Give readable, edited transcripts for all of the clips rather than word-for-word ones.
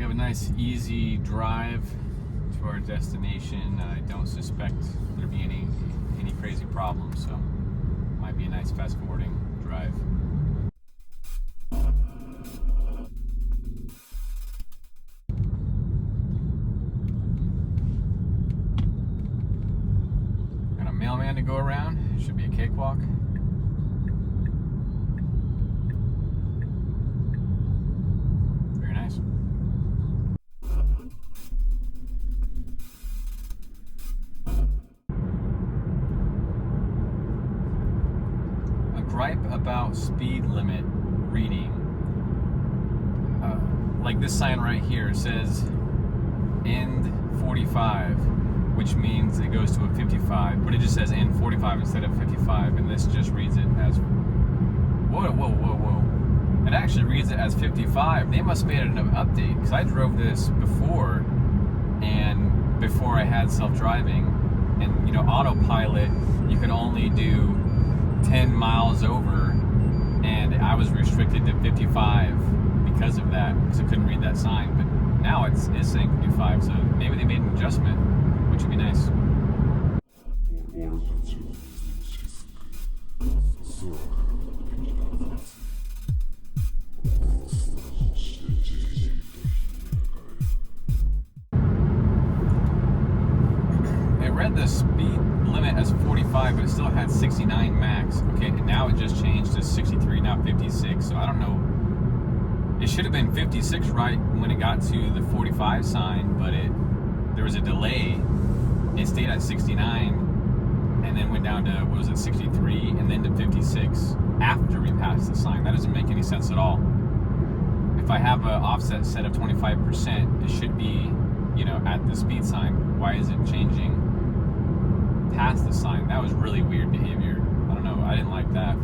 have a nice easy drive to our destination. I don't suspect there'll be any crazy problems, so might be a nice fast forwarding drive. Got a mailman to go around. Should be a cakewalk. Very nice. Gripe about speed limit reading. Like this sign right here says end 45, which means it goes to a 55, but it just says end 45 instead of 55, and this just reads it as whoa. It actually reads it as 55. They must have made an update, because I drove this before, and before I had self-driving, and you know, autopilot, you could only do 10 miles over, and I was restricted to 55 because of that, because I couldn't read that sign. But now it's saying 55, so maybe they made an adjustment, which would be nice. It read the speed limit as 45, but it still had 69 max. Okay, and now it just changed to 63, now 56. So I don't know. It should have been 56 right when it got to the 45 sign, but there was a delay. It stayed at 69, and then went down to, what was it, 63, and then to 56 after we passed the sign. That doesn't make any sense at all. If I have an offset set of 25%, it should be, you know, at the speed sign. Why is it changing past the sign? That was really weird behavior. I don't know. I didn't like that.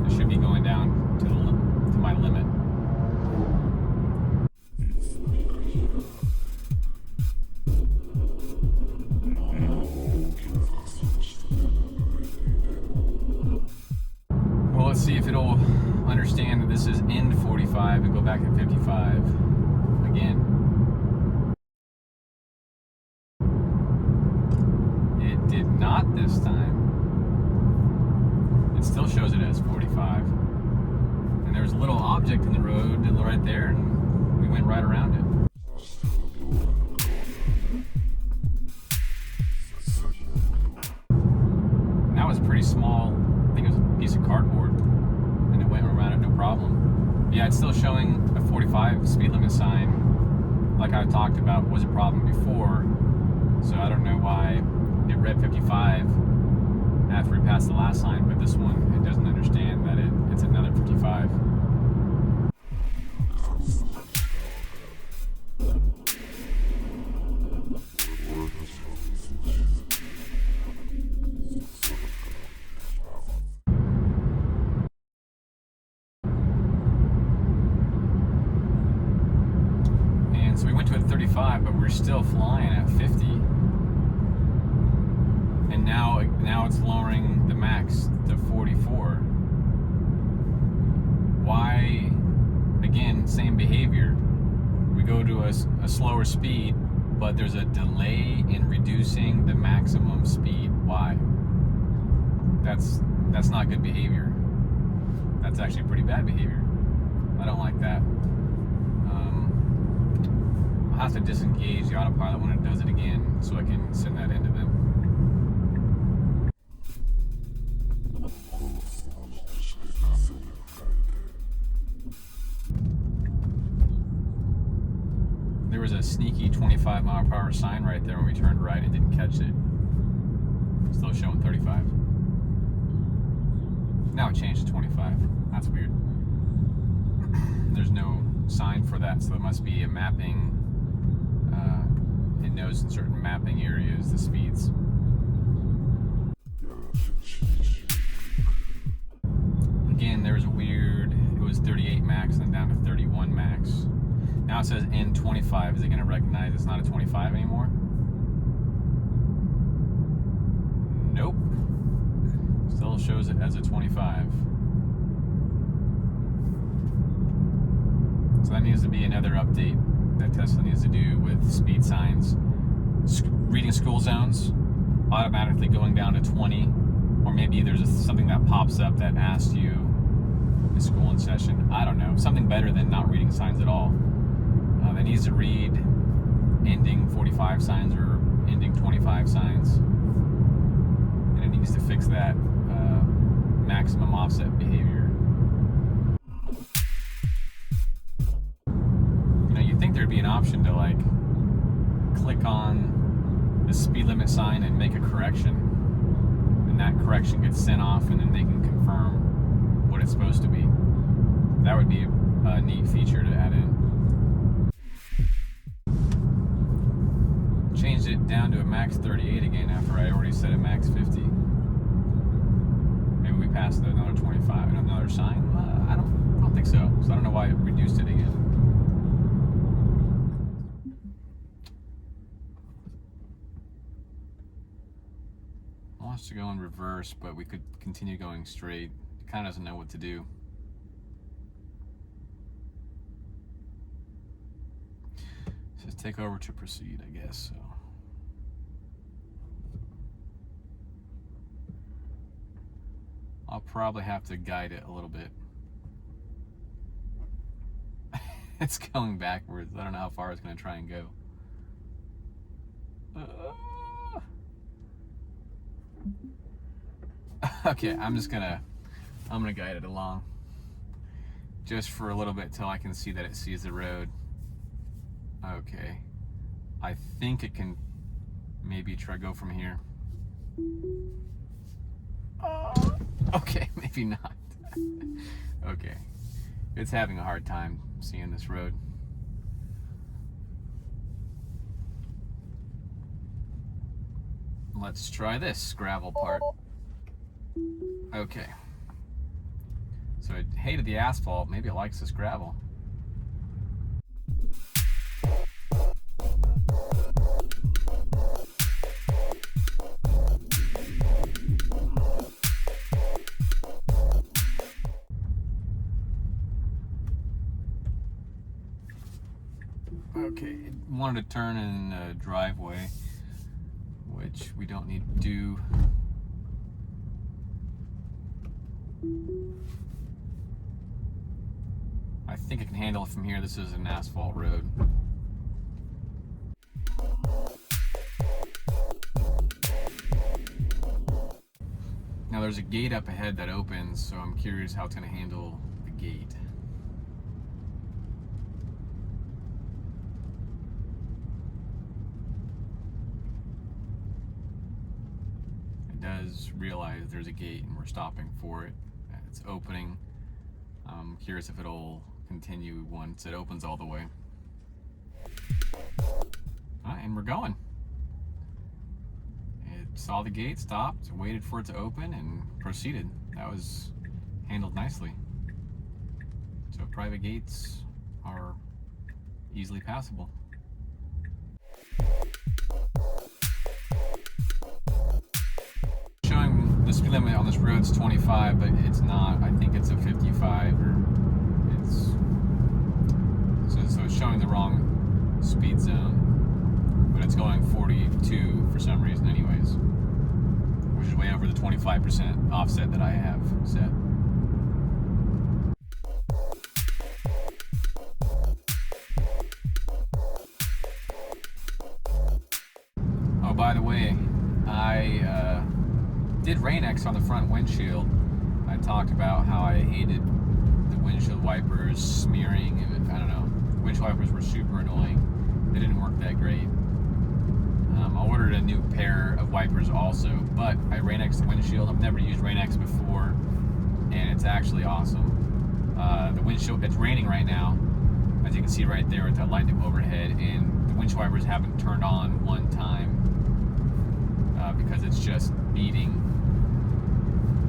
It should be going down to my limit. Well, let's see if it'll understand that this is end 45 and go back to 55 again. Did not this time. It still shows it as 45. And there was a little object in the road right there, and we went right around it. And that was pretty small. I think it was a piece of cardboard, and it went around it no problem. Yeah, it's still showing a 45 speed limit sign, like I talked about was a problem before. So I don't know why it read 55 after we passed the last sign, but this one, it doesn't understand that it's another 55. And so we went to a 35, but we're still flying at 50. And now it's lowering the max to 44. Why? Again, same behavior. We go to a slower speed, but there's a delay in reducing the maximum speed. Why? That's not good behavior. That's actually pretty bad behavior. I don't like that. I'll have to disengage the autopilot when it does it again, so I can send that into them. There was a sneaky 25 mile per hour sign right there when we turned right and didn't catch it. Still showing 35. Now it changed to 25. That's weird. There's no sign for that, so it must be a mapping. It knows in certain mapping areas the speeds. Again, there was a weird, it was 38 max and then down to 31 max. Now it says N 25. Is it going to recognize it's not a 25 anymore? Nope. Still shows it as a 25. So that needs to be another update that Tesla needs to do with speed signs. Reading school zones, automatically going down to 20, or maybe there's something that pops up that asks you, is school in session? I don't know. Something better than not reading signs at all. It needs to read ending 45 signs or ending 25 signs. And it needs to fix that maximum offset behavior. You know, you'd think there'd be an option to like click on the speed limit sign and make a correction, and that correction gets sent off, and then they can confirm what it's supposed to be. That would be a neat feature to add in. Changed it down to a max 38 again after I already set a max 50. Maybe we passed another 25 and another sign. I don't think so. So I don't know why it reduced it again. It wants to go in reverse, but we could continue going straight. It kind of doesn't know what to do. Just take over to proceed, I guess. So. I'll probably have to guide it a little bit. It's going backwards. I don't know how far it's going to try and go. Okay, I'm gonna guide it along just for a little bit till I can see that it sees the road. Okay, I think it can maybe go from here. Okay, maybe not. Okay, it's having a hard time seeing this road. Let's try this gravel part. Okay. So it hated the asphalt. Maybe it likes this gravel. Okay, it wanted to turn in a driveway, which we don't need to do. I think I can handle it from here. This is an asphalt road. Now there's a gate up ahead that opens, so I'm curious how it's going to handle the gate. It does realize there's a gate and we're stopping for it. It's opening. I'm curious if it'll continue once it opens all the way. Alright, and we're going. It saw the gate, stopped, waited for it to open, and proceeded. That was handled nicely. So private gates are easily passable. Showing the speed limit on this road is 25, but it's not. I think it's a 55, or so it's showing the wrong speed zone, but it's going 42 for some reason anyways, which is way over the 25% offset that I have set. Oh, by the way, I did Rain-X on the front windshield. I talked about how I hated the windshield wipers smearing. I don't know. Windshield wipers were super annoying. They didn't work that great. I ordered a new pair of wipers also, but I Rain-X the windshield. I've never used Rain-X before, and it's actually awesome. The windshield, it's raining right now, as you can see right there with that light overhead, and the windshield wipers haven't turned on one time because it's just beating.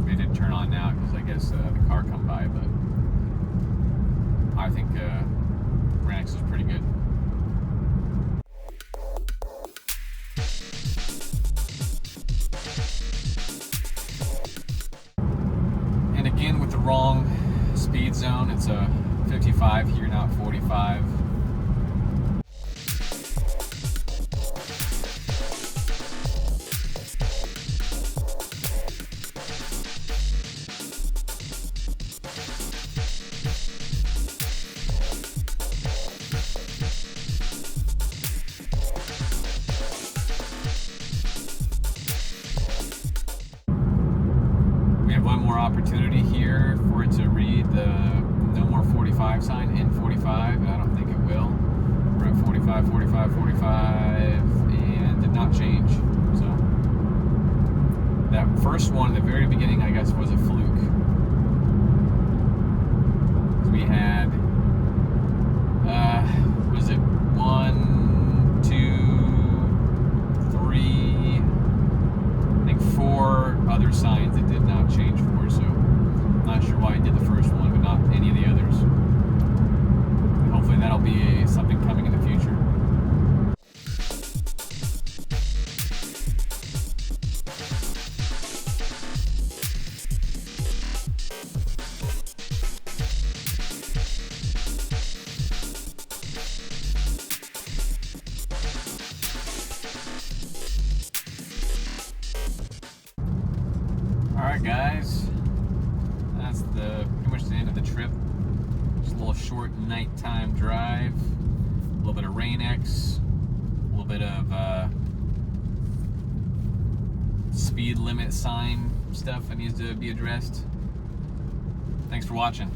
They didn't turn on now because I guess the car come by, but I think Rain-X is pretty good. And again, with the wrong speed zone, it's a 55 here, now at 45. We have one more opportunity here for it to read the no more 45 sign in 45. I don't think it will. We're at 45, 45, 45, and did not change. So that first one, the very beginning, I guess, was a fluke. We had, was it 1, 2, 3, I think 4 other signs that did not change for, so I'm not sure why I did the first one, but not any of the others. Hopefully that'll be something coming in the future. Alright guys, that's pretty much the end of the trip. Just a little short nighttime drive, a little bit of rain-X, a little bit of speed limit sign stuff that needs to be addressed. Thanks for watching.